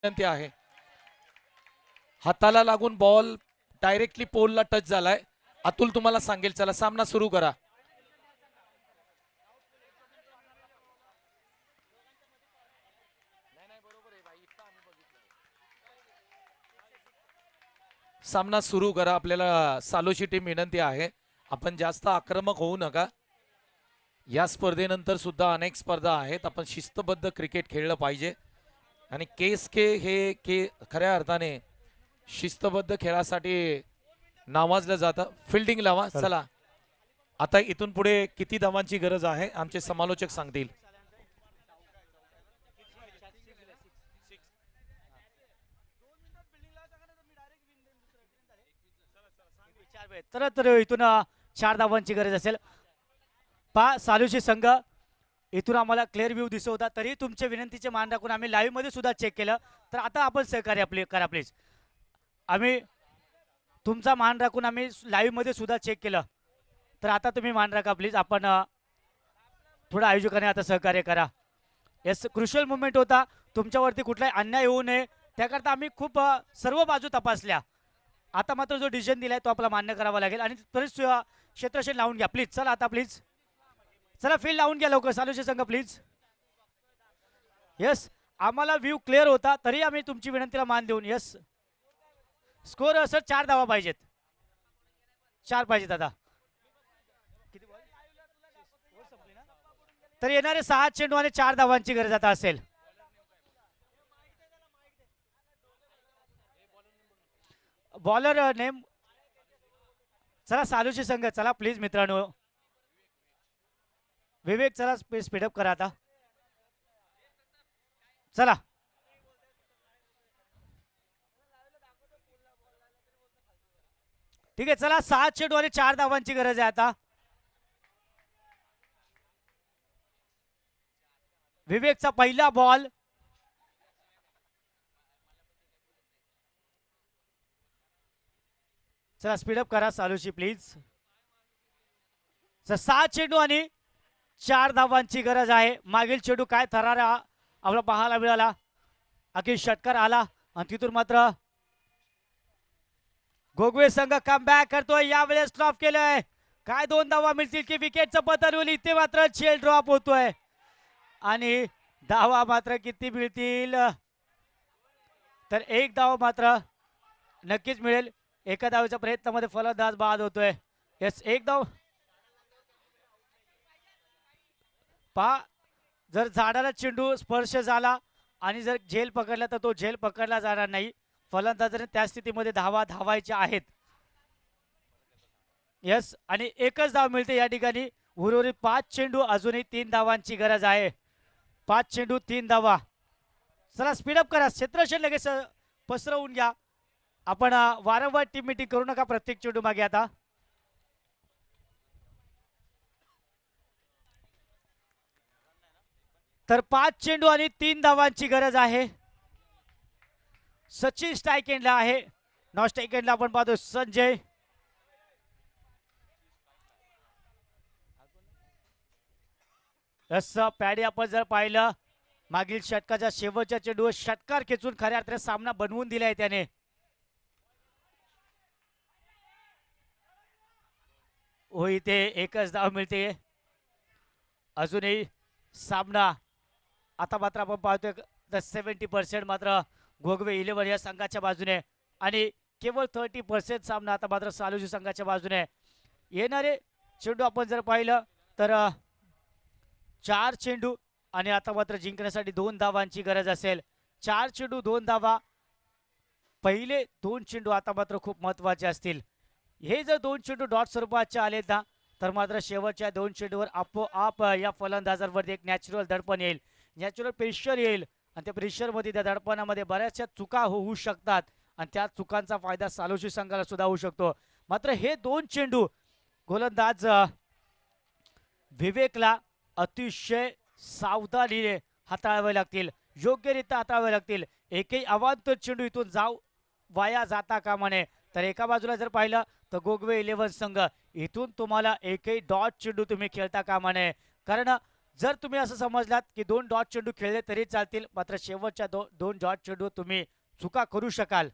B: विनंती आहे. हाताला लागून बॉल डायरेक्टली पोलला टच झालाय. अतुल तुम्हाला सांगेल. चला सामना सुरू करा. सामना सुरू करा. आपल्याला सालोची टीम विनंती आहे, आपण जास्त आक्रमक होऊ नका. या स्पर्धेनंतर सुद्धा अनेक स्पर्धा आहेत. आपण शिस्तबद्ध क्रिकेट खेळलं पाहिजे आणि के खऱ्या अर्थाने शिस्तबद्ध खेळासाठी नावाजलं जातं. फिल्डिंग लावा. चला आता इथून पुढे किती धावांची गरज आहे आमचे समालोचक सांगतील.
A: तर इथून 4 धावांची गरज असेल. सालुशी संघ इथून आम्हाला क्लिअर व्ह्यू दिसत होता, तरी तुमच्या विनंतीचे मान राखून आम्ही लाईव्ह मध्ये सुद्धा चेक केलं. तर आता आपण सहकार्य करा प्लीज. आम्ही तुमचा मान राखून आम्ही लाईव्ह मध्ये सुद्धा चेक केलं. तर आता तुम्ही मान राखा प्लीज. आपण थोडं आयोजकाने आता सहकार्य करा. येस, क्रुशियल मुवमेंट होता. तुमच्यावरती कुठलाही अन्याय होऊ नये त्याकरता आम्ही खूप सर्व बाजू तपासल्या. आता मात्र जो डिसिजन दिलाय तो आपला मान्य करावा लागेल आणि त्वरित क्षेत्रशेल लावून घ्या प्लीज. चला आता प्लीज, चला फील्ड लावून घ्या लवकर सालुशी संघ प्लीज. येस, आम्हाला व्ह्यू क्लिअर होता तरी आम्ही तुमची विनंतीला मान देऊन. येस, स्कोर सर 4 धावा पाहिजेत. 4 पाहिजेत आता. तर येणारे 6 चेंडू आणि 4 धावांची गरज आता असेल. बॉलर नेम चला सालुशी संघ, चला प्लीज मित्रांनो. विवेक चला स्पीडअप करा आता. चला ठीक आहे. चला 6 चेंडू आणि 4 धावांची गरज आहे आता. विवेकचा पहिला बॉल. चला स्पीडअप करा सालुशी प्लीज. 6 चेंडू आणि 4 धावांची गरज आहे. मागील चेंडू काय थरारा आपला पाहायला मिळाला. अखेर षटकार आला आणि तिथून मात्र गोगवे संघ कम बॅक करतोय. यावेळेस स्टॉप केलंय. काय 2 धावा मिळतील की विकेटचं पतन होईल. इथे मात्र चेल ड्रॉप होतोय आणि धावा मात्र किती मिळतील. तर 1 धाव मात्र नक्कीच मिळेल. एका धावेच्या प्रयत्नामध्ये फलंदाज बाद होतोय. येस, 1 धाव. पहा, जर झाडाला चेंडू स्पर्श झाला आणि जर झेल पकडला तर तो झेल पकडला जाणार नाही. फलंदाजाने त्या स्थितीमध्ये धावा धावायच्या आहेत. यस, आणि 1च धाव मिळते या ठिकाणी. उर्वरित 5 चेंडू, अजूनही 3 धावांची गरज आहे. 5 चेंडू 3 धावा. चला स्पीडअप करा. क्षेत्रशेल लगेच पसरवून घ्या. आपण वारंवार टीम मीटिंग करू नका प्रत्येक चेंडू मागे आता. तर 5 चेंडू आणि 3 धावांची गरज आहे. सचिन स्ट्राईक एंडला आहे. नॉन स्ट्राईक एंडला आपण पाहतो संजय. असं पॅडी आपण जर पाहिलं मागील षटकाच्या शेवटच्या चेंडूवर षटकार खेचून खऱ्या अर्थाने सामना बनवून दिलाय त्याने. हो, इथे 1च धाव मिळते. अजूनही सामना आता मात्र आपण पाहतोय 70% मात्र गोगवे 11 या संघाच्या बाजूने आणि केवळ 30% सामना आता मात्र सालुशी संघाच्या बाजूने. येणारे चेंडू आपण जर पाहिलं तर 4 चेंडू आणि आता मात्र जिंकण्यासाठी 2 धावांची गरज असेल. 4 चेंडू 2 धावा. पहिले 2 चेंडू आता मात्र खूप महत्वाचे असतील. हे जर 2 चेंडू डॉट स्वरूपाचे आले ना तर मात्र शेवटच्या 2 चेंडूवर आपोआप या फलंदाजांवरती एक नॅचरल दडपण येईल, नॅचरल प्रेशर येईल आणि त्या प्रेशरमध्ये त्या दडपणामध्ये बऱ्याचशा चुका होऊ शकतात आणि त्या चुकांचा फायदा सालुशी संघाला सुद्धा होऊ शकतो. मात्र हे 2 चेंडू गोलंदाज विवेकला अतिशय सावधानीने हाताळावे लागतील, योग्यरित्या हाताळावे लागतील. एकही अवांतर चेंडू इथून वाया जाता कामा नये. तर एका बाजूला जर पाहिलं तर गोगवे 11 संघ इथून तुम्हाला एकही डॉट चेंडू तुम्ही खेळता कामा नये. कारण जर तुम्ही असं समजलात की 2 डॉट चेंडू खेळले तरी चालतील, मात्र शेवटच्या 2 डॉट चेंडू तुम्ही चुका करू शकाल.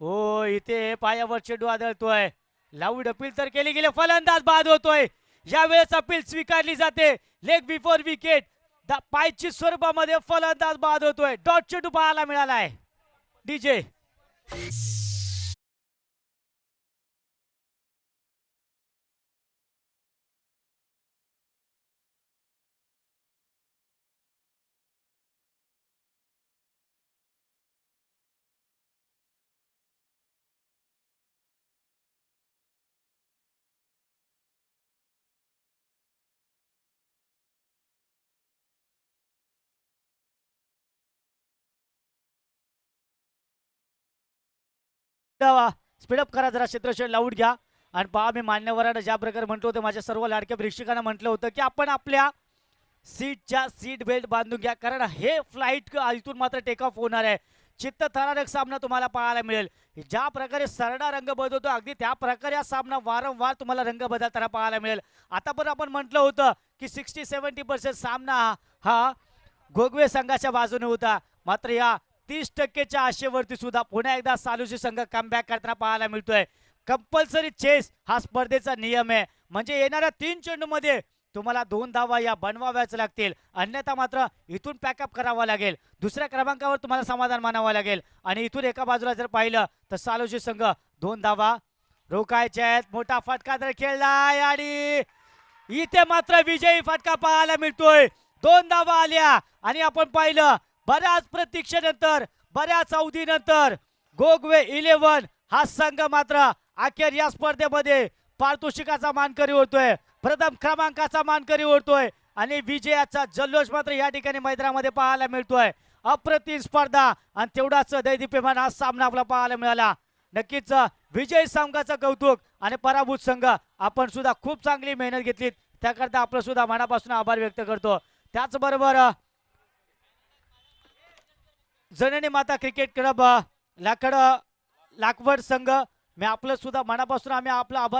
A: ओ, इथे पायावर चेंडू आदळतोय. लाऊड अपील तर केली गेली. फलंदाज बाद होतोय. यावेळेस अपील स्वीकारली जाते. लेग बिफोर विकेट पायची स्वरूपामध्ये फलंदाज बाद होतोय. डॉट चेंडू पाहायला मिळालाय. डीजे स्पीडअप करा जरा क्षेत्रक्षण लावून घ्या. आणि पहा मी मान्यवरांना ज्या प्रकारे म्हटलं होतं माझ्या सर्व लाडक्या प्रेक्षकांना म्हटलं होतं की आपण आपल्या सीटच्या सीट बेल्ट बांधून घ्या, कारण हे फ्लाईट इथून मात्र टेक ऑफ होणार आहे. चित्तथरारक सामना तुम्हाला पाहायला मिळेल. ज्या प्रकारे सरडा रंग बदलतो अगदी त्या प्रकारे हा सामना वारंवार तुम्हाला रंग बदलताना पाहायला मिळेल. आता पण आपण म्हटलं होतं की 60-70% सामना हा गोगवे संघाच्या बाजूने होता, मात्र या 30%च्या आशेवरती सुद्धा पुन्हा एकदा सालुशी संघ कमबॅक करताना पाहायला मिळतोय. कंपल्सरी चेस हा स्पर्धेचा नियम आहे, म्हणजे येणाऱ्या 3 चेंडूमध्ये तुम्हाला 2 धावा या बनवाव्याच लागतील, अन्यथा मात्र इथून पॅकअप करावा लागेल. दुसऱ्या क्रमांकावर तुम्हाला समाधान मानावं लागेल. आणि इथून एका बाजूला जर पाहिलं तर सालुशी संघ 2 धावा रोखायच्या आहेत. मोठा फटका जर खेळलाय आणि इथे मात्र विजयी फटका पाहायला मिळतोय. 2 धावा आल्या आणि आपण पाहिलं बऱ्याच प्रतीक्षेनंतर बऱ्याच अवधीनंतर गोगवे 11 हा संघ मात्र अखेर या स्पर्धेमध्ये पारितोषिकाचा मानकरी होतोय, प्रथम क्रमांकाचा मानकरी होतोय आणि विजयाचा जल्लोष मात्र या ठिकाणी मैदानामध्ये पाहायला मिळतोय. अप्रतिम स्पर्धा आणि तेवढाच दैदिप्यमान हा सामना आपला पाहायला मिळाला. नक्कीच विजयी संघाचं कौतुक आणि पराभूत संघ आपण सुद्धा खूप चांगली मेहनत घेतली, त्याकरता आपलं सुद्धा मनापासून आभार व्यक्त करतो. त्याचबरोबर जननी माता क्रिकेट क्लब लाकवड संघ मी आपलं सुद्धा मनापासून आम्ही आपला आभार